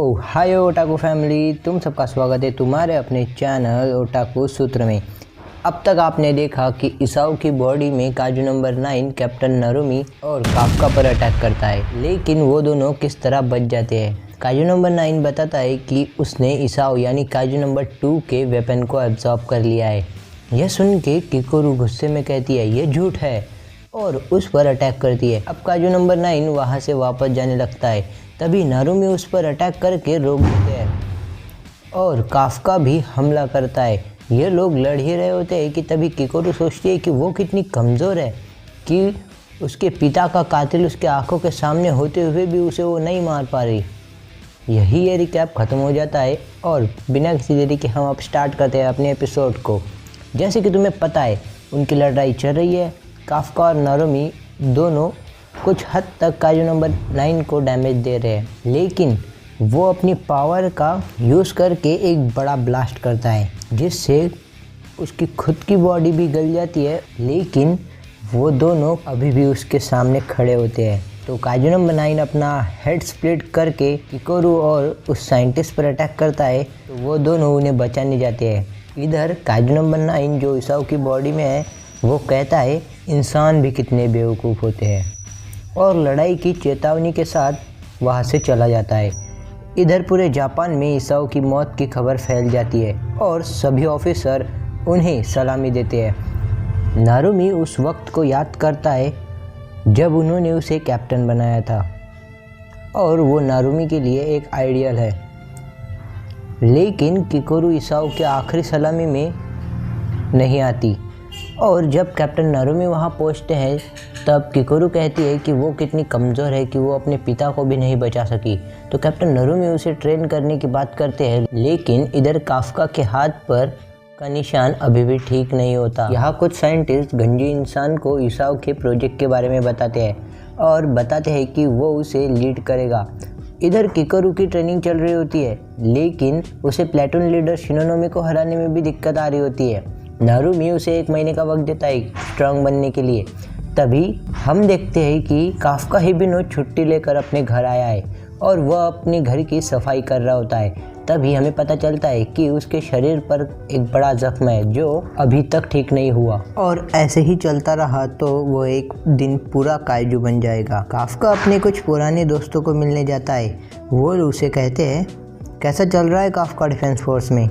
ओ हाय otaku family, तुम सबका स्वागत है तुम्हारे अपने चैनल ओटाकू सूत्र में। अब तक आपने देखा कि इसाओ की बॉडी में काजू नंबर 9 कैप्टन नारुमी और काफका पर अटैक करता है, लेकिन वो दोनों किस तरह बच जाते हैं। काजू नंबर 9 बताता है कि उसने इसाओ यानी काजू नंबर 2 के वेपन को एब्जॉर्ब कर लिया है। यह सुन के किकोरू गुस्से में कहती है ये झूठ है और उस पर अटैक करती है। अब काजू नंबर 9 वहाँ से वापस जाने लगता है, तभी नारुमी उस पर अटैक करके रोक देते हैं और काफका भी हमला करता है। ये लोग लड़ ही रहे होते हैं कि तभी किकोरू सोचती है कि वो कितनी कमज़ोर है कि उसके पिता का कातिल उसके आंखों के सामने होते हुए भी उसे वो नहीं मार पा रही। यही ये रिकैप ख़त्म हो जाता है और बिना किसी देरी के हम अब स्टार्ट करते हैं अपने एपिसोड को। जैसे कि तुम्हें पता है उनकी लड़ाई चल रही है। काफका और नारुमी दोनों कुछ हद तक काजू नंबर 9 को डैमेज दे रहे हैं, लेकिन वो अपनी पावर का यूज़ करके एक बड़ा ब्लास्ट करता है जिससे उसकी खुद की बॉडी भी गल जाती है, लेकिन वो दोनों अभी भी उसके सामने खड़े होते हैं। तो काजू नंबर 9 अपना हेड स्प्लिट करके किकोरू और उस साइंटिस्ट पर अटैक करता है, तो वो दोनों उन्हें बचाने जाते हैं। इधर काजू नंबर 9 जो इसाओ की बॉडी में है वो कहता है इंसान भी कितने बेवकूफ़ होते हैं और लड़ाई की चेतावनी के साथ वहाँ से चला जाता है। इधर पूरे जापान में इसाओ की मौत की खबर फैल जाती है और सभी ऑफिसर उन्हें सलामी देते हैं। नारुमी उस वक्त को याद करता है जब उन्होंने उसे कैप्टन बनाया था और वो नारुमी के लिए एक आइडियल है, लेकिन किकोरू इसाओ के आखिरी सलामी में नहीं आती और जब कैप्टन नारुमी वहाँ पहुँचते हैं तब किकोरू कहती है कि वो कितनी कमज़ोर है कि वो अपने पिता को भी नहीं बचा सकी। तो कैप्टन नारुमी उसे ट्रेन करने की बात करते हैं, लेकिन इधर काफका के हाथ पर का निशान अभी भी ठीक नहीं होता। यहाँ कुछ साइंटिस्ट गंजी इंसान को इसाओ के प्रोजेक्ट के बारे में बताते हैं और बताते हैं कि वो उसे लीड करेगा। इधर किकोरू की ट्रेनिंग चल रही होती है, लेकिन उसे प्लेटून लीडर शिनोनोमी को हराने में भी दिक्कत आ रही होती है। नारुमी उसे 1 महीने का वक्त देता है स्ट्रांग बनने के लिए। तभी हम देखते हैं कि काफका हिबिनो छुट्टी लेकर अपने घर आया है और वह अपने घर की सफाई कर रहा होता है। तभी हमें पता चलता है कि उसके शरीर पर एक बड़ा जख्म है जो अभी तक ठीक नहीं हुआ और ऐसे ही चलता रहा तो वो एक दिन पूरा काइजू बन जाएगा। काफका अपने कुछ पुराने दोस्तों को मिलने जाता है। वो उसे कहते हैं कैसा चल रहा है काफका डिफेंस फोर्स में,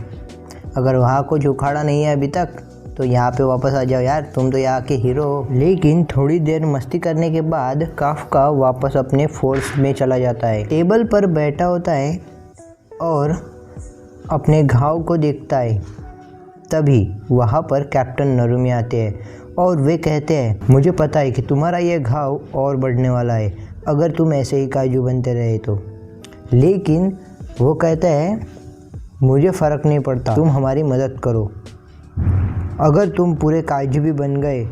अगर वहाँ कुछ उखाड़ा नहीं है अभी तक तो यहाँ पे वापस आ जाओ यार, तुम तो यहाँ के हीरो हो। लेकिन थोड़ी देर मस्ती करने के बाद काफका वापस अपने फोर्स में चला जाता है। टेबल पर बैठा होता है और अपने घाव को देखता है। तभी वहाँ पर कैप्टन नारुमी आते हैं और वे कहते हैं मुझे पता है कि तुम्हारा ये घाव और बढ़ने वाला है अगर तुम ऐसे ही काजू बनते रहे तो। लेकिन वो कहते हैं मुझे फ़र्क नहीं पड़ता, तुम हमारी मदद करो। अगर तुम पूरे काजू भी बन गए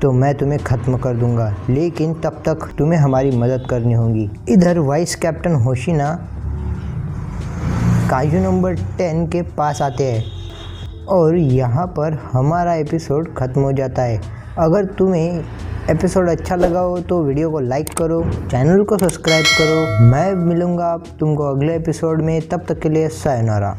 तो मैं तुम्हें ख़त्म कर दूंगा, लेकिन तब तक तुम्हें हमारी मदद करनी होगी। इधर वाइस कैप्टन होशिना काजू नंबर 10 के पास आते हैं और यहाँ पर हमारा एपिसोड ख़त्म हो जाता है। अगर तुम्हें एपिसोड अच्छा लगा हो तो वीडियो को लाइक करो, चैनल को सब्सक्राइब करो। मैं मिलूँगा तुमको अगले एपिसोड में, तब तक के लिए सायोनारा।